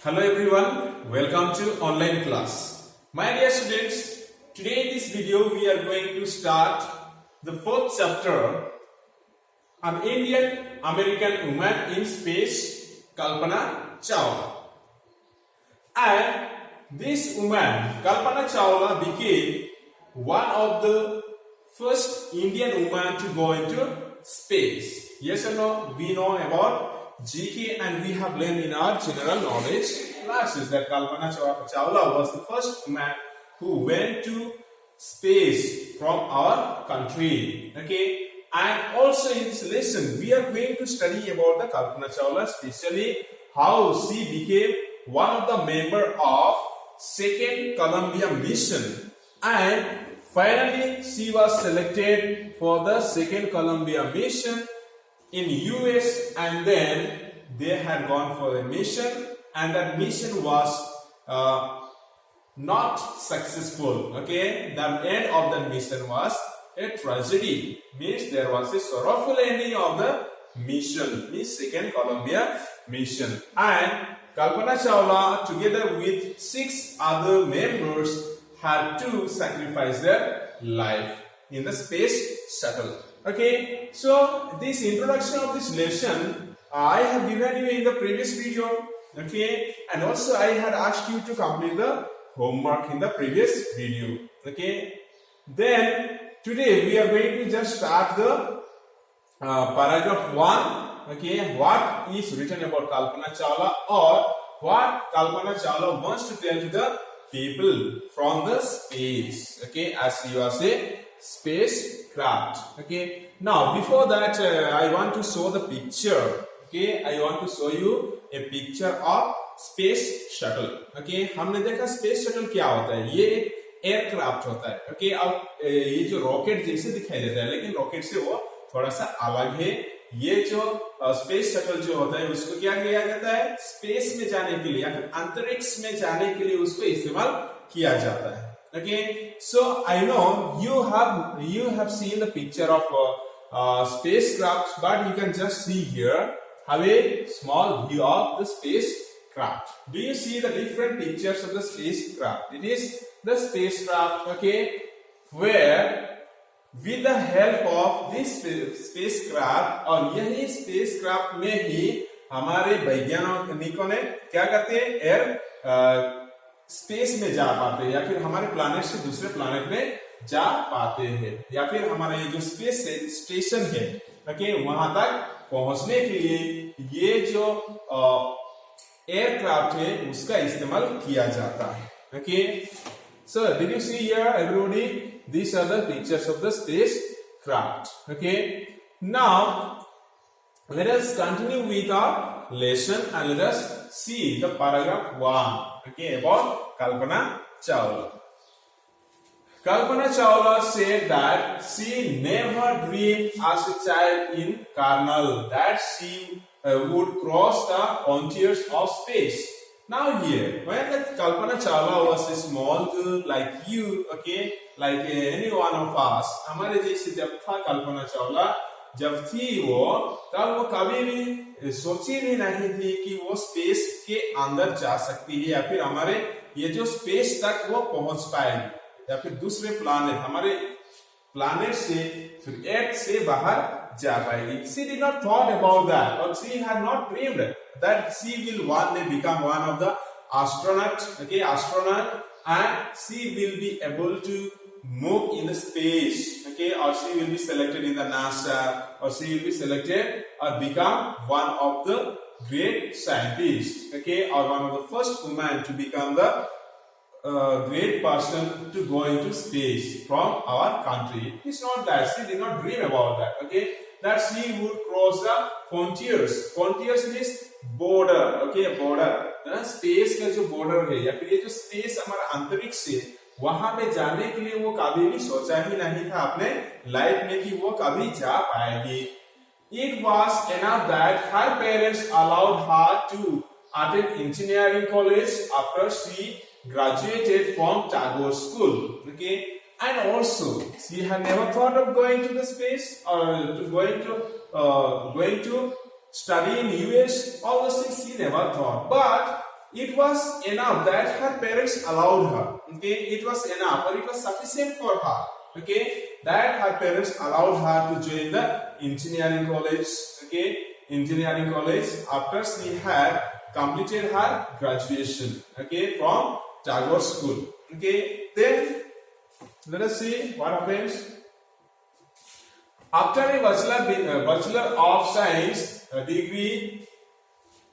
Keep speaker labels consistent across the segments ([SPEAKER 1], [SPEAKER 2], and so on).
[SPEAKER 1] Hello everyone, welcome to online class. My dear students, today in this video we are going to start the fourth chapter, an Indian American woman in space, Kalpana Chawla. And this woman, Kalpana Chawla, became one of the first Indian woman to go into space. Yes or no? We know about GK and we have learned in our general knowledge classes that Kalpana Chawla was the first woman who went to space from our country. Okay, and also in this lesson we are going to study about the Kalpana Chawla, especially how she became one of the member of second Columbia mission, and finally she was selected for the second Columbia mission in US, and then they had gone for a mission and that mission was not successful. Okay, the end of the mission was a tragedy, means there was a sorrowful ending of the mission, means second Columbia mission. And Kalpana Chawla together with 6 other members had to sacrifice their life in the space shuttle. Okay, so this introduction of this lesson I have given you in the previous video. Okay, and also I had asked you to complete the homework in the previous video. Okay, then today we are going to just start the paragraph 1. Okay, what is written about Kalpana Chawla, or what Kalpana Chawla wants to tell to the people from the space. Okay, as she was a spacecraft. Okay, now before that I want to show the picture. Okay, I want to show you a picture of space shuttle. Okay, हमने देखा space shuttle क्या होता है, ये एक aircraft होता है. Okay, अब ये जो रॉकेट जैसे दिखाई देता है लेकिन रॉकेट से वो थोड़ा सा अलग है. ये जो स्पेस शटल जो होता है उसको क्या किया जाता है, स्पेस में जाने के लिए या फिर अंतरिक्ष में जाने के लिए उसको इस्तेमाल किया जाता है. Okay, so I know you have seen the picture of spacecraft, but you can just see here have a small view of the spacecraft. Do you see the different pictures of the spacecraft? It is the spacecraft, okay, where with the help of this spacecraft, और यही spacecraft में ही हमारे वैज्ञानिकों ने क्या करते हैं, air space में जा पाते हैं, या फिर हमारे प्लैनेट से दूसरे प्लैनेट में जा पाते हैं, या फिर हमारा ये जो स्पेस स्टेशन है, ओके, वहां तक पहुंचने के लिए ये जो एयरक्राफ्ट है उसका इस्तेमाल किया जाता है. Okay, so did you see here everybody, these are the pictures of the spacecraft. Okay, now let us continue with our lesson and let us see the paragraph 1. Okay, about Kalpana Chawla. Kalpana Chawla said that she never dreamed as a child in Karnal that she would cross the frontiers of space. Now here, when Kalpana Chawla was a small girl like you, okay, like any one of us, हमारे जैसे जब था कल्पना चावला, जब थी वो, तब वो कभी भी सोची भी नहीं थी कि वो स्पेस के अंदर जा सकती है, या फिर हमारे ये जो स्पेस तक वो पहुंच पाएगी, या फिर दूसरे प्लैनेट, हमारे प्लैनेट से फिर अर्थ से बाहर जा पाएगी. She did not thought about that, or she had not dreamed that she will one day become one of the astronaut, okay, astronaut, and she will be able to move in the space, okay, or she will be selected in the NASA, or she will be selected or become one of the great scientists, okay, or one of the first women to become the great person to go into space from our country. It's not that she did not dream about that, okay, that she would cross the frontiers. Frontiers means border, okay, border, space का जो border है, या फिर ये जो space हमारा अंतरिक्ष है, वहां पे जाने के लिए वो कभी भी सोचा ही नहीं था अपने लाइफ में कि वो कभी जा पाएगी. It was enough that her parents allowed her to attend engineering college after she graduated from Tagore School. Okay, and also she had never thought of going to the space or going to study in US. All those things she never thought. But it was enough that her parents allowed her. Okay, it was enough, or it was sufficient for her. Okay, that her parents allowed her to join the engineering college. Okay, engineering college after she had completed her graduation. Okay, from Tagore School. Okay, then let us see what happens. After a Bachelor of Science degree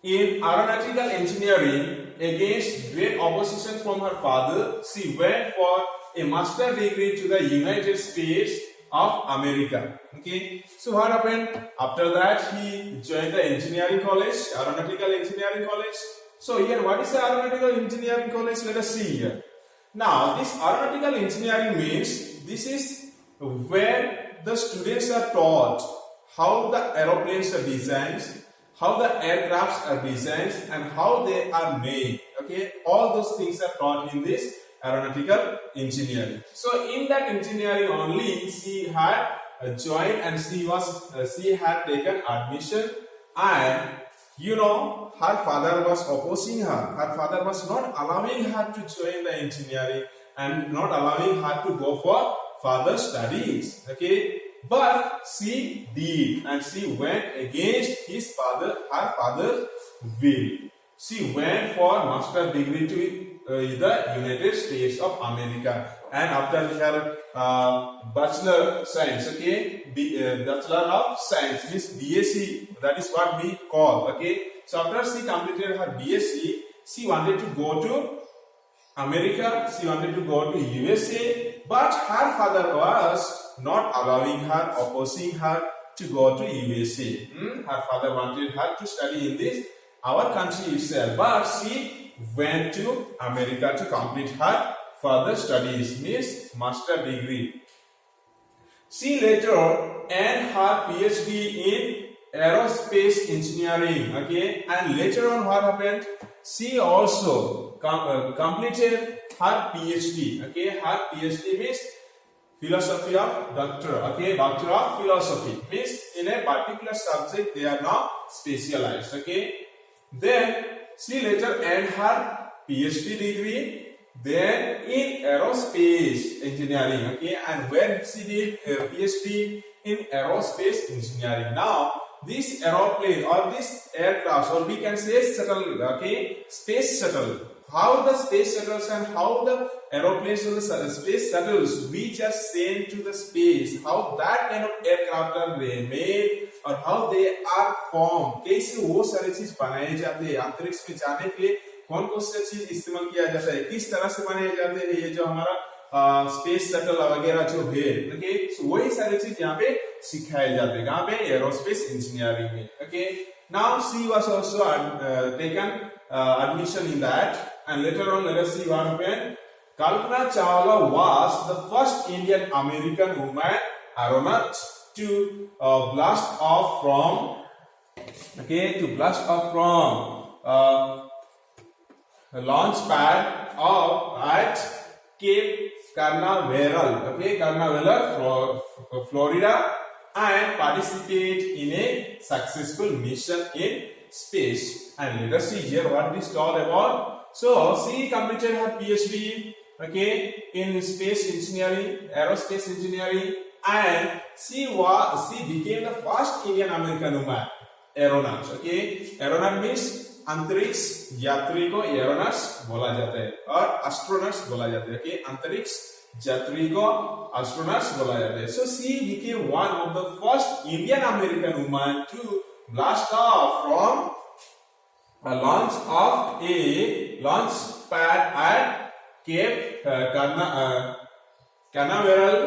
[SPEAKER 1] in aeronautical engineering, against great opposition from her father, she went for a master degree to the United States of America. Okay, so what happened? After that, he joined the engineering college, aeronautical engineering college. So here, what is the aeronautical engineering college? Let us see here. Now, this aeronautical engineering means this is where the students are taught how the aeroplanes are designed, how the aircrafts are designed, and how they are made. Okay, all those things are taught in this aeronautical engineering. So in that engineering only she had joined, and she had taken admission, and you know, her father was opposing her. Her father was not allowing her to join the engineering and not allowing her to go for further studies. Okay, but she did, and she went against her father's will. She went for master degree to the United States of America, and after her bachelor science, okay, bachelor of science means BSc, that is what we call. Okay, so after she completed her BSc, she wanted to go to America, she wanted to go to USA, but her father was not allowing her, opposing her to go to USA. Her father wanted her to study in this our country itself, but she went to America to complete her further studies, means master degree. She later earned her PhD in aerospace engineering. Okay, and later on what happened? She also completed her PhD. Okay, her PhD means philosophy of doctor. Okay, doctor of philosophy means in a particular subject they are now specialized. Okay, then she later earned her PhD degree then in aerospace engineering. Okay, and when she did a PhD in aerospace engineering, now this aeroplane or this aircraft, or we can say shuttle, okay, space shuttle, how the space shuttles and how the aeroplanes or the space shuttles which are sent to the space, how that kind of aircraft are made और how they are formed, कैसे वो सारी चीज बनाए जाते हैं, अंतरिक्ष में जाने के लिए कौन कौन सी चीज इस्तेमाल किया जाता है, किस तरह से बनाए जाते हैं ये जो हमारा स्पेस शटल वगैरह जो है, ओके, सो वही सारी चीज यहाँ पे सिखाए जाते हैं, कहाँ पे, एरोस्पेस इंजीनियरिंग में. Okay, now she was also taken admission in that, and later on let us see what happened. Kalpana Chawla was the first Indian American woman aeronaut to blast off from a launch pad at Cape Canaveral, Florida, and participate in a successful mission in space. And let us see here what this is all about. So she completed her PhD, okay, in space engineering, aerospace engineering, and she became the first Indian American woman aeronaut. Okay, aeronaut means अंतरिक्ष यात्री को एरोनॉट्स बोला जाता है और astronauts बोला जाता है. okay, अंतरिक्ष यात्री को एस्ट्रोनॉट्स बोला जाता है. So she became one of the first Indian American woman to blast off from a launch pad at Cape Canaveral,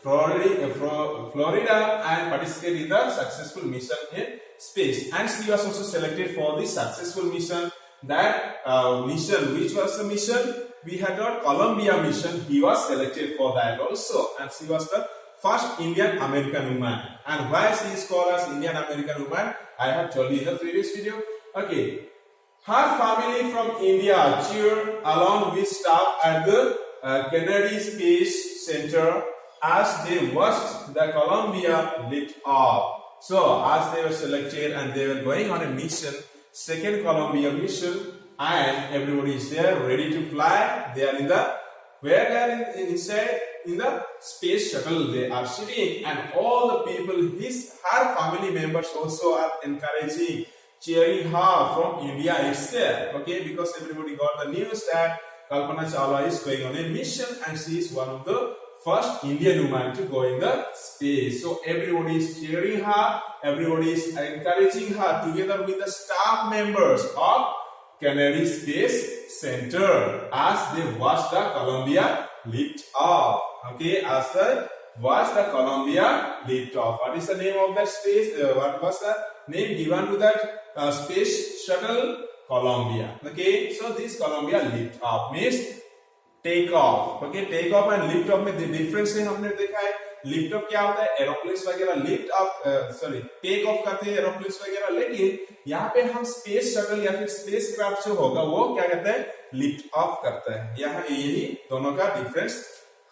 [SPEAKER 1] Florida, and participated in the successful mission in space. And she was also selected for the successful mission. That mission, which was the mission we had got, Columbia mission, he was selected for that also. And she was the first Indian American woman. And why she is called as Indian American woman, I have told you in the previous video. Okay, her family from India cheered along with staff at the Kennedy Space Center as they watched the Columbia lift off. So as they were selected and they were going on a mission, second Columbia mission, and everybody is there ready to fly. They are in the where they are inside in the space shuttle. They are sitting, and all the people, her family members also are encouraging, cheering her from India itself. Okay, because everybody got the news that Kalpana Chawla is going on a mission, and she is one of the first Indian woman to go in the space. So everybody is cheering her, everybody is encouraging her together with the staff members of Kennedy Space Center as they watch the Columbia lift off. Okay, as they watch the Columbia lift off. What is the name of that space? What was the name given to that space shuttle? Columbia. Okay, so this Columbia lift off means take off. Okay, take off and lift off में difference है हमने देखा है. Lift off क्या होता है? Aeroplanes वगैरह lift off take off करते हैं एरोप्लेन्स वगैरह, लेकिन यहाँ पे हम स्पेस शटल या फिर स्पेस क्राफ्ट जो होगा वो क्या कहते हैं? लिफ्ट ऑफ करता है. यहाँ यही दोनों का डिफरेंस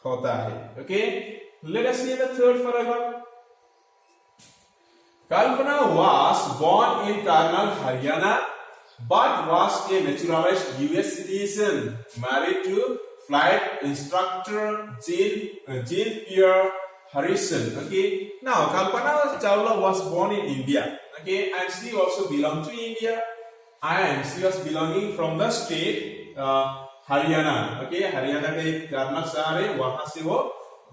[SPEAKER 1] होता है. Okay, late us see the third paragraph. Kalpana was born in Karnal, Haryana, but was a naturalized US citizen, married to flight instructor Jean Pierre Harrison. Okay, now Kalpana Chawla was born in India. Okay, and she also belonged to India, and she was belonging from the state Haryana. Okay, Haryana का एक colonel शहर है, वहां से वो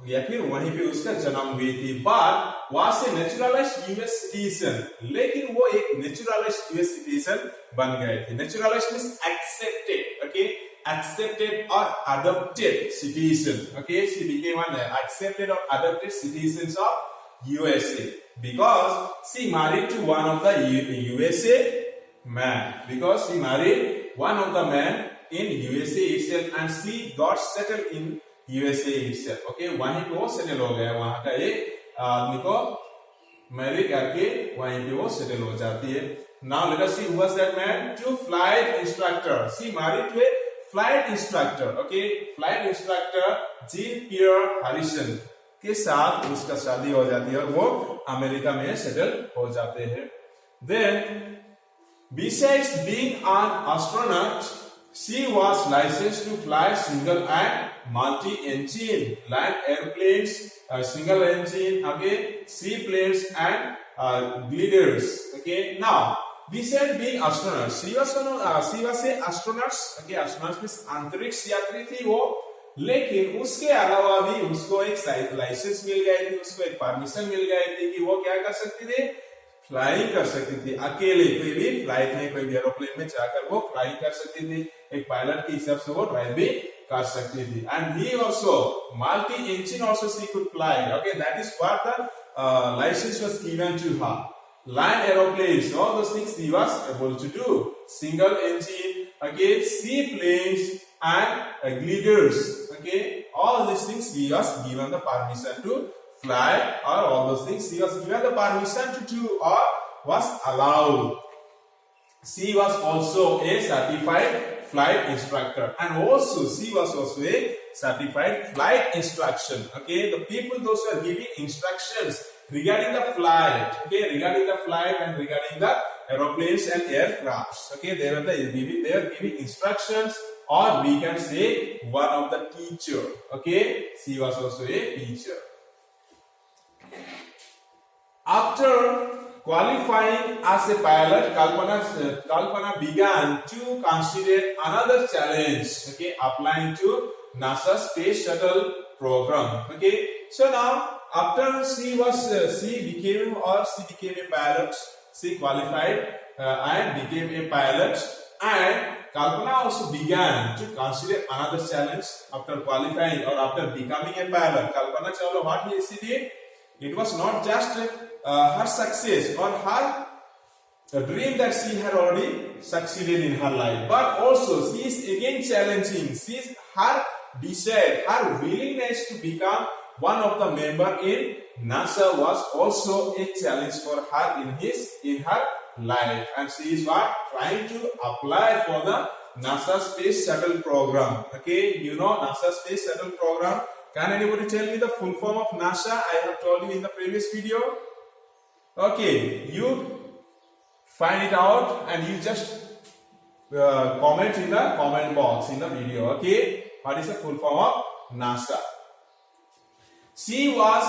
[SPEAKER 1] या फिर वहीं पे उसका जन्म हुई थी. बट वहां से नेचुरलाइज्ड यूएस सिटीजन, लेकिन वो एक नेचुरलाइज्ड यूएस सिटीजन बन गए थे. Naturalised means accepted. Okay, accepted or adopted citizen. Okay, she became an accepted or adopted citizens of USA because she married to one of the USA man. Because she married one of the man in USA itself, and she got settled in USA itself. Okay, वहीं पे वो settle हो गया. वहां का एक आदमी को मैरी करके वहीं पे वो सेटल हो जाती है. Now let us see who was that man. To flight instructor. She married to a flight instructor. Okay, flight instructor Jean Pierre Harrison के साथ उसका शादी हो जाती है और वो अमेरिका में सेटल हो जाते हैं. Then, besides being an astronaut, she was licensed to fly single and multi-engine land airplanes, single engine, okay, seaplanes and gliders. Okay, now besides being astronaut, she was a astronaut. Okay, astronaut means अंतरिक्ष यात्री थी वो, लेकिन उसके अलावा भी उसको एक लाइसेंस मिल गई थी, उसको एक परमिशन मिल गई थी कि वो क्या कर सकती थी? फ्लाइंग कर सकती थी. अकेले कोई भी फ्लाइट में, कोई भी एरोप्लेन में जाकर वो फ्लाइंग कर सकती थी. एक पायलट के हिसाब से वो ड्राइव भी कर सकती थी. And he also multi-engine also she could fly. Okay, that is what the license was given to her. Land aeroplanes, all those things he was able to do. Single engine, okay, seaplanes and gliders. Okay, all these things he was given the permission to fly, or all those things he was given the permission to do or was allowed. She was also a certified flight instructor, and also she was also a certified flight instruction. Okay, the people those who are giving instructions regarding the flight, okay, regarding the flight and regarding the aeroplanes and aircrafts. Okay, they are giving instructions, or we can say one of the teacher. Okay, she was also a teacher. After qualifying as a pilot, Kalpana began to consider another challenge. Okay, applying to NASA Space Shuttle program. Okay, so now after she became a pilot, she qualified and became a pilot, and Kalpana also began to consider another challenge after qualifying or after becoming a pilot. Kalpana Chawla, what she did? It was not just her success or her dream that she had already succeeded in her life, but also she is again challenging. Her desire, her willingness to become one of the member in NASA was also a challenge for her in her life, and she is trying to apply for the NASA Space Shuttle program. Okay, you know NASA Space Shuttle program. Can anybody tell me the full form of NASA? I have told you in the previous video. Okay, you find it out and you just comment in the comment box in the video. Okay, what is the full form of NASA? She was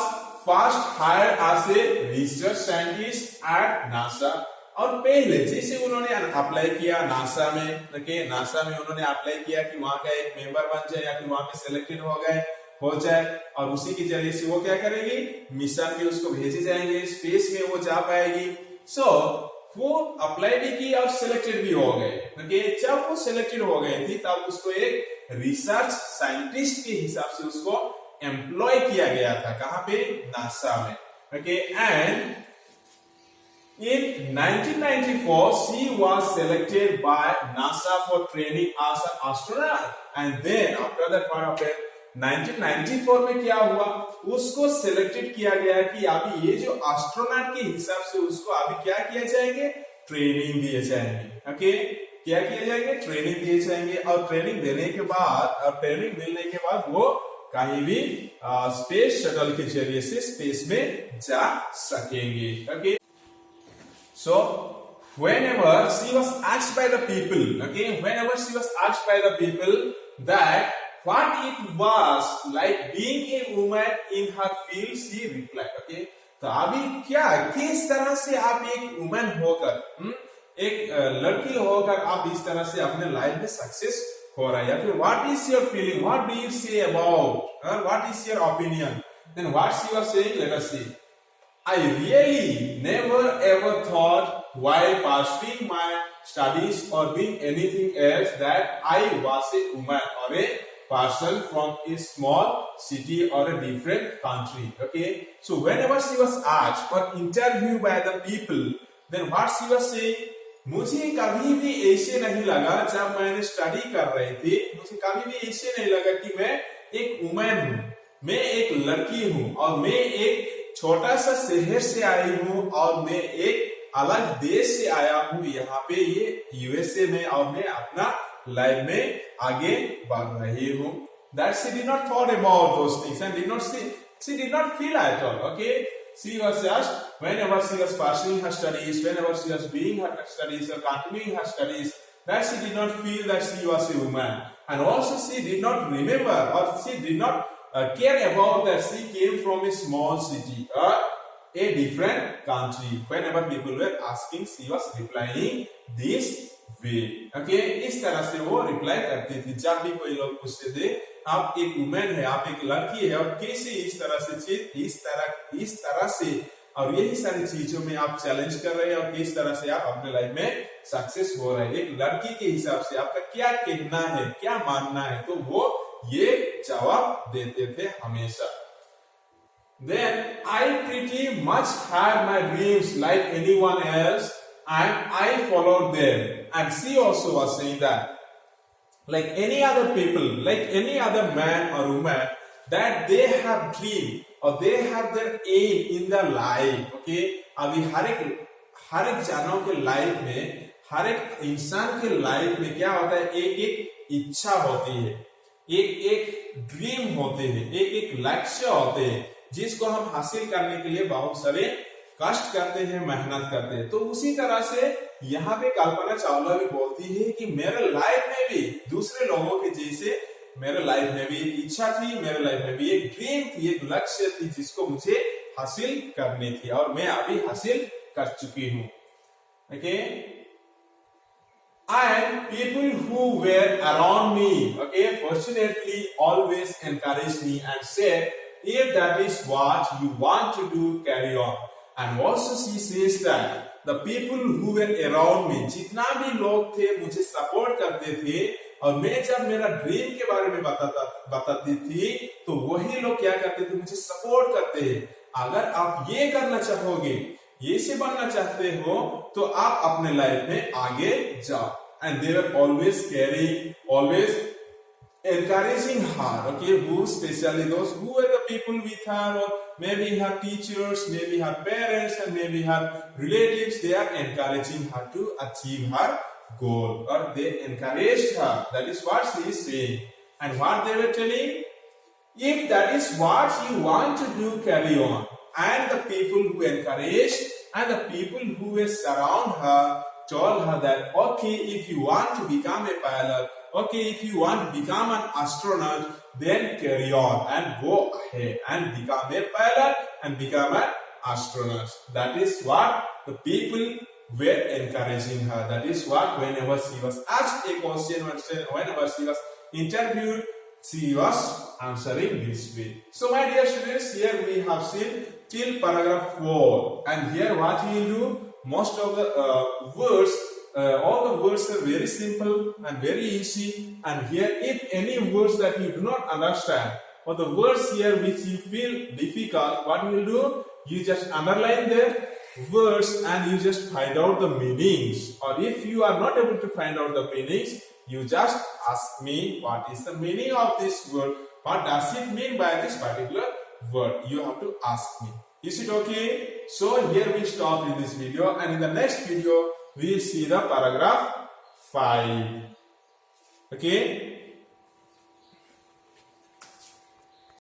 [SPEAKER 1] first hired as a research scientist at NASA. और पहले जैसे उन्होंने apply किया NASA में, okay, NASA में उन्होंने apply किया कि वहां का एक मेंबर बन जाए या फिर वहां पे सिलेक्टेड हो जाए और उसी के जरिए से वो क्या करेगी, मिशन भी उसको भेजे जाएंगे, स्पेस में वो जा पाएगी. सो वो अप्लाई भी की और सिलेक्टेड भी हो गए. ओके, जब वो सिलेक्टेड हो गए थी तब उसको एक रिसर्च साइंटिस्ट के हिसाब से उसको एम्प्लॉय किया गया था. कहां पे? नासा में. Okay, and in 1994 she was selected by NASA for training as an astronaut, and then after that part of it 1994 में क्या हुआ, उसको सिलेक्टेड किया गया कि अभी ये जो एस्ट्रोनॉट के हिसाब से उसको अभी क्या किया जाएंगे, ट्रेनिंग दिए जाएंगे. ओके, क्या किया जाएंगे, ट्रेनिंग दिए जाएंगे. और ट्रेनिंग देने के बाद और ट्रेनिंग मिलने के बाद वो कहीं भी स्पेस शटल के जरिए से स्पेस में जा सकेंगे. Okay, so whenever she was asked by the people, okay, whenever she was asked by the people that what it was like being a woman in her field, she replied. Okay, तो अभी क्या, किस तरह से आप एक woman होकर, एक लड़की होकर आप इस तरह से अपने लाइफ में सक्सेस हो रहा है, या फिर what is your feeling, what do you say about, what is your opinion, then what she was saying, let us see. I really never ever thought while pursuing my studies or being anything else that I was a woman or a person from a small city or a different country. Okay, so whenever she was asked or interviewed by the people, then what she was saying, मुझे कभी भी ऐसे नहीं लगा जब मैंने study कर रही थी, मुझे कभी भी ऐसे नहीं लगा कि मैं एक वुमन हूँ, मैं एक लड़की हूँ और मैं एक छोटा सा शहर से आई हूँ और मैं एक अलग देश से आया हूँ यहाँ पे ये यूएसए में और मैं अपना लाइफ में आगे बढ़ रही हूँ. That she did not thought about those things and she did not feel at all. Okay, she was just whenever she was pursuing her studies, whenever she was doing her studies or continuing her studies, that she did not feel that she was a woman, and also she did not remember or she did not care about that she came from a small city or a different country. Whenever people were asking, she was replying this way. Okay, इस तरह से वो reply करती थी. जब भी कोई लोग पूछते थे आप एक वुमेन है, आप एक लड़की है और कैसे इस तरह से चीज इस तरह से और यही सारी चीजों में आप चैलेंज कर रहे हैं और किस तरह से आप अपने लाइफ में सक्सेस हो रहे हैं, एक लड़की के हिसाब से आपका क्या कहना है, क्या मानना है, तो वो ये जवाब देते थे हमेशा. Then I pretty much had my dreams like anyone else and I followed them. And she also was saying that like any other people, like any other man or woman, that they have dream or they have their aim in their life. Okay, अभी हर एक जानों के life में, हर एक इंसान के life में क्या होता है, एक एक इच्छा होती है, एक ड्रीम होते हैं, एक लक्ष्य होते हैं जिसको हम हासिल करने के लिए बहुत सारे कष्ट करते हैं, मेहनत करते हैं. तो उसी तरह से यहाँ पे कल्पना चावला भी बोलती है कि मेरे लाइफ में भी दूसरे लोगों के जैसे मेरे लाइफ में भी एक इच्छा थी, मेरे लाइफ में भी एक ड्रीम थी, एक लक्ष्य थी जिसको मुझे हासिल करनी थी और मैं अभी हासिल कर चुकी हूँ. Okay, and people who were around me, okay, fortunately always encouraged me and said, if that is what you want to do, carry on. And also she says that the people who were around me, जितना भी लोग थे मुझे support करते थे और मैं जब मेरा ड्रीम के बारे में बताती थी तो वही लोग क्या करते थे, मुझे सपोर्ट करते हैं. अगर आप ये करना चाहोगे, ये से बनना चाहते हो तो आप अपने लाइफ में आगे जाओ. And they were always encouraging her. Okay, who especially those who were the people with her, or maybe her teachers, maybe her parents, and maybe her relatives. They are encouraging her to achieve her goal, or they encouraged her. That is what she is saying. And what they were telling, if that is what you want to do, carry on. And the people who encouraged and the people who were surround her told her that, okay, if you want to become a pilot, okay, if you want to become an astronaut, then carry on and go ahead and become a pilot and become an astronaut. That is what the people were encouraging her. That is what whenever she was asked a question, whenever she was interviewed, she was answering this way. So my dear students, here we have seen till paragraph 4, and here what we will do, most of the words, all the words are very simple and very easy, and here if any words that you do not understand or the words here which you feel difficult, what you will do, you just underline the words and you just find out the meanings, or if you are not able to find out the meanings, you just ask me what is the meaning of this word, what does it mean by this particular word, you have to ask me. Is it okay? So here we stop in this video, and in the next video we will see the paragraph 5. Okay.